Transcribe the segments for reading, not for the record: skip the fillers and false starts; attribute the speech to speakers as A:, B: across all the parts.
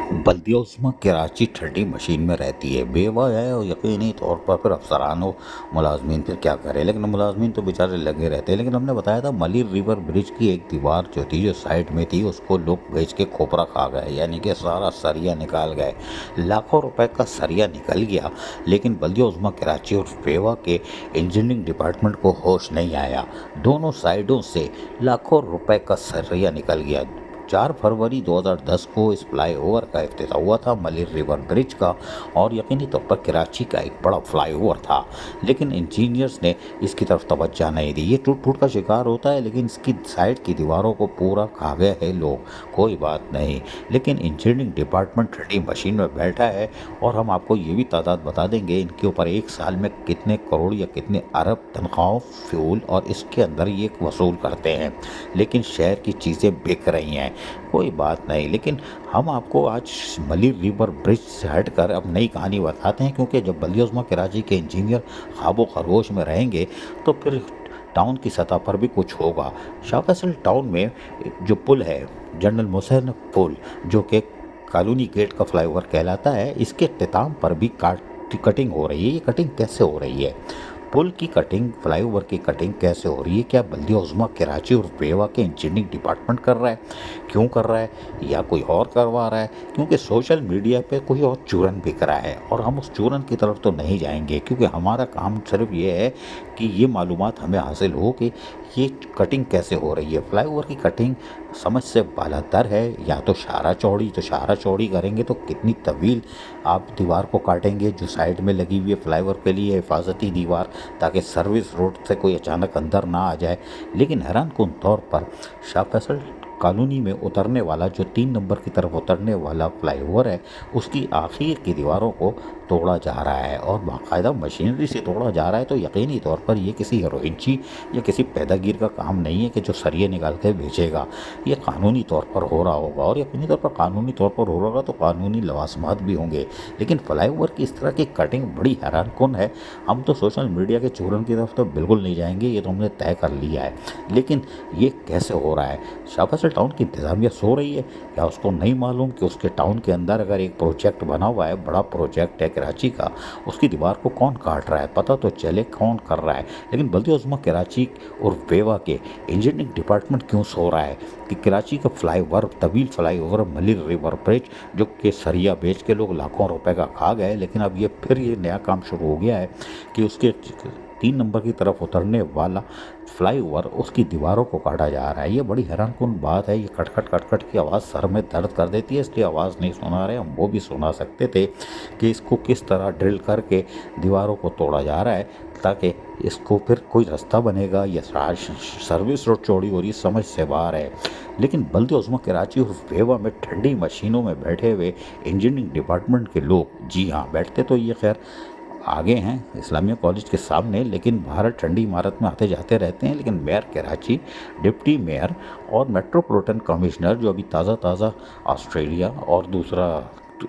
A: बल्दिया उस्मा कराची ठंडी मशीन में रहती है। बेवा है और यकीनी तौर पर फिर अफसरान व मुलाजमीन फिर क्या करें, लेकिन मुलाजमीन तो बेचारे लगे रहते हैं। लेकिन हमने बताया था मलिर रिवर ब्रिज की एक दीवार जो थी, जो साइड में थी, उसको लोग बेच के खोपरा खा गए, यानी कि सारा सरिया निकाल गए। लाखों रुपए का सरिया निकल गया, लेकिन बल्दिया उस्मा कराची और बेवा के इंजीनियरिंग डिपार्टमेंट को होश नहीं आया। दोनों साइडों से लाखों रुपए का सरिया निकल गया। 4 फरवरी 2010 को इस फ्लाई ओवर का इफ्तिताह हुआ था, मलिर रिवर ब्रिज का, और यकीनी तौर पर कराची का एक बड़ा फ्लाई ओवर था। लेकिन इंजीनियर्स ने इसकी तरफ तवज्जो नहीं दी। ये टूट फूट का शिकार होता है, लेकिन इसकी साइड की दीवारों को पूरा खा गए हैं लोग, कोई बात नहीं। लेकिन इंजीनियरिंग डिपार्टमेंट ठंडी मशीन में बैठा है, और हम आपको ये भी तादाद बता देंगे इनके ऊपर एक साल में कितने करोड़ या कितने अरब तनख्वाहों, फ्यूल और इसके अंदर ये वसूल करते हैं। लेकिन शहर की चीज़ें बिक रही हैं, कोई बात नहीं। लेकिन हम आपको आज मलिर रिवर ब्रिज से हट कर अब नई कहानी बताते हैं, क्योंकि जब बल्दिया उस्मा कराची के इंजीनियर ख्वाबो खरगोश में रहेंगे तो फिर टाउन की सतह पर भी कुछ होगा। शाह फैसल टाउन में जो पुल है, जनरल मोहसिन पुल, जो कि कॉलोनी गेट का फ्लाईओवर कहलाता है, इसके इख्तिताम पर भी कटिंग हो रही है। ये कटिंग कैसे हो रही है? पुल की कटिंग, फ्लाईओवर की कटिंग कैसे हो रही है? क्या बल्दिया उस्मा कराची और बेवा के इंजीनियरिंग डिपार्टमेंट कर रहा है? क्यों कर रहा है? या कोई और करवा रहा है? क्योंकि सोशल मीडिया पे कोई और चूरन बिक रहा है, और हम उस चूरन की तरफ तो नहीं जाएंगे, क्योंकि हमारा काम सिर्फ ये है कि ये मालूमात हमें हासिल हो कि ये कटिंग कैसे हो रही है। फ्लाईओवर की कटिंग समझ से बालातर है, या तो शाहरा चौड़ी, तो शाहरा चौड़ी करेंगे तो कितनी तवील आप दीवार को काटेंगे जो साइड में लगी हुई है फ्लाईओवर के लिए, हिफाजती दीवार, ताकि सर्विस रोड से कोई अचानक अंदर ना आ जाए। लेकिन हैरान कुन तौर पर शाह फैसल कॉलोनी में उतरने वाला, जो 3 नंबर की तरफ उतरने वाला फ्लाईओवर है, उसकी आखिर की दीवारों को तोड़ा जा रहा है, और बाकायदा मशीनरी से तोड़ा जा रहा है। तो यकीनी तौर पर ये किसी हीरोइंची या किसी पैदागीर का काम नहीं है कि जो सरिये निकाल के बेचेगा। ये कानूनी तौर पर हो रहा होगा, और यकीनी तौर पर कानूनी तौर पर हो रहा होगा तो कानूनी लवाजमात भी होंगे। लेकिन फ्लाईओवर की इस तरह की कटिंग बड़ी हैरान कुन है। हम तो सोशल मीडिया के चूरन की तरफ तो बिल्कुल नहीं जाएंगे, ये तो हमने तय कर लिया है। लेकिन ये कैसे हो रहा है? शाह फैसल टाउन की इंतजामिया सो रही है? क्या उसको नहीं मालूम कि उसके टाउन के अंदर अगर एक प्रोजेक्ट बना हुआ है, बड़ा प्रोजेक्ट है कराची का, उसकी दीवार को कौन काट रहा है? पता तो चले कौन कर रहा है। लेकिन बल्दिया उस्मा कराची और बेवा के इंजीनियरिंग डिपार्टमेंट क्यों सो रहा है कि कराची का फ्लाईओवर, तवील फ्लाईओवर मलिर रिवर ब्रिज, जो कि सरिया बेच के लोग लाखों रुपए का खा गए, लेकिन अब ये फिर ये नया काम शुरू हो गया है कि उसके 3 नंबर की तरफ उतरने वाला फ्लाईओवर, उसकी दीवारों को काटा जा रहा है। ये बड़ी हैरान कुन बात है। ये कटखट कटखट की आवाज़ सर में दर्द कर देती है, इसलिए आवाज़ नहीं सुना रहे, हम वो भी सुना सकते थे कि इसको किस तरह ड्रिल करके दीवारों को तोड़ा जा रहा है, ताकि इसको फिर कोई रास्ता बनेगा या सर्विस रोड चौड़ी हो रही, समझ से बाहर है। लेकिन बल्दिया उस्मा कराची और बेवा में ठंडी मशीनों में बैठे हुए इंजीनियरिंग डिपार्टमेंट के लोग, जी हाँ, बैठते तो ये खैर आगे हैं इस्लामिया कॉलेज के सामने, लेकिन बाहर ठंडी इमारत में आते जाते रहते हैं। लेकिन मेयर कराची, डिप्टी मेयर और मेट्रोपॉलिटन कमिश्नर, जो अभी ताज़ा ऑस्ट्रेलिया और दूसरा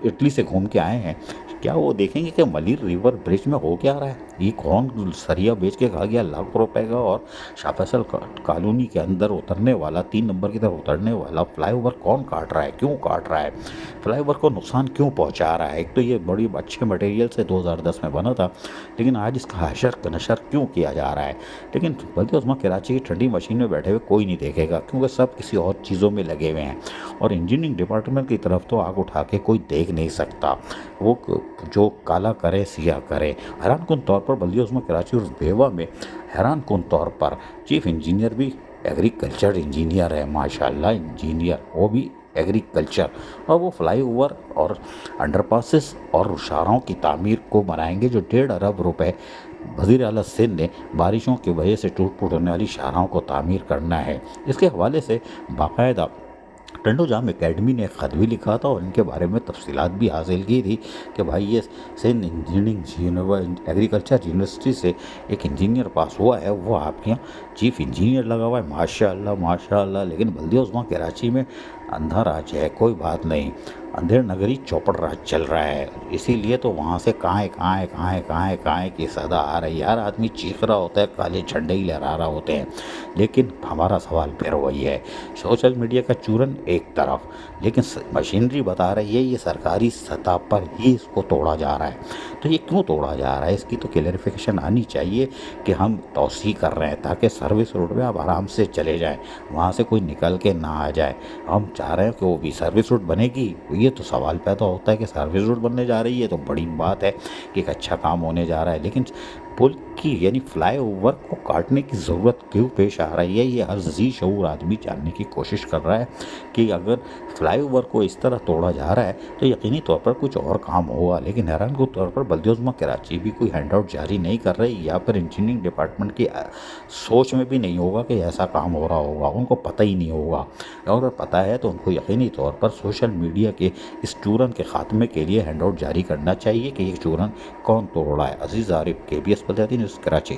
A: इटली से घूम के आए हैं, क्या वो देखेंगे कि मलिर रिवर ब्रिज में हो क्या रहा है? ये कौन सरिया बेच के खा गया लाखों रुपए का, और शाह फैसल कॉलोनी के अंदर उतरने वाला, 3 नंबर की तरफ उतरने वाला फ्लाईओवर कौन काट रहा है? क्यों काट रहा है? फ्लाईओवर को नुकसान क्यों पहुंचा रहा है? एक तो ये बड़ी अच्छे मटेरियल से 2010 में बना था, लेकिन आज इसका हशर नशर क्यों किया जा रहा है? लेकिन बल्दिया उस्मा कराची की ठंडी मशीन में बैठे हुए कोई नहीं देखेगा, क्योंकि सब किसी और चीज़ों में लगे हुए हैं, और इंजीनियरिंग डिपार्टमेंट की तरफ तो आग उठा के कोई देख नहीं सकता। वो जो काला करे सिया करे। हैरान कुन तौर पर बल्दिया उस्मा कराची और बेवा में हैरान कुन तौर पर चीफ इंजीनियर भी एग्रीकल्चर इंजीनियर है, माशाल्लाह इंजीनियर, वो भी एग्रीकल्चर, और वो फ्लाईओवर और अंडरपासेस और शाहराहों की तामीर को बनाएंगे, जो 1.5 अरब रुपए वज़ीर आला सिंध ने बारिशों की वजह से टूट फूट होने वाली शाहराहों को तामीर करना है। इसके हवाले से बाकायदा टंडो जाम एकेडमी ने एक ख़त भी लिखा था, और इनके बारे में तफसीलात भी हासिल की थी कि भाई ये सिंध इंजीनियरिंग एग्रीकल्चर यूनिवर्सिटी से एक इंजीनियर पास हुआ है, वो आपके यहाँ चीफ इंजीनियर लगा हुआ है, माशाल्लाह माशाल्लाह। लेकिन बल्दिया उस्मा कराची में अंधा राज है, कोई बात नहीं, अंधेर नगरी चौपड़ राज चल रहा है, इसीलिए तो वहाँ से कहाँ की सदा आ रही है। हर आदमी चीख रहा होता है, काले झंडे ही लहरा रहा होते हैं। लेकिन हमारा सवाल फिर वही है, सोशल मीडिया का चूरन एक तरफ, लेकिन मशीनरी बता रही है ये सरकारी सतह पर ही इसको तोड़ा जा रहा है। तो ये क्यों तोड़ा जा रहा है, इसकी तो क्लेरिफिकेशन आनी चाहिए कि हम तौसीह कर रहे हैं ताकि सर्विस रोड में आप आराम से चले जाएं, वहाँ से कोई निकल के ना आ जाए। हम चाह रहे हैं कि वो भी सर्विस रोड बनेगी, ये तो सवाल पैदा होता है कि सर्विस रोड बनने जा रही है तो बड़ी बात है कि एक अच्छा काम होने जा रहा है, लेकिन पुल की यानी फ्लाई ओवर को काटने की ज़रूरत क्यों पेश आ रही है, ये हर ज़ी शऊर आदमी जानने की कोशिश कर रहा है कि अगर फ्लाई ओवर को इस तरह तोड़ा जा रहा है तो यकीनी तौर पर कुछ और काम होगा। लेकिन हैरान के तौर पर बल्दियोज़मा कराची भी कोई हैंड आउट जारी नहीं कर रही, या फिर इंजीनियरिंग डिपार्टमेंट की सोच में भी नहीं होगा कि ऐसा काम हो रहा होगा, उनको पता ही नहीं होगा। अगर पता है तो उनको यकीनी तौर पर सोशल मीडिया के इस चूरन के खात्मे के लिए हैंड आउट जारी करना चाहिए कि ये चूरन कौन तोड़ रहा है। अजीज़ आरिफ, KBS न्यूज़ कराची।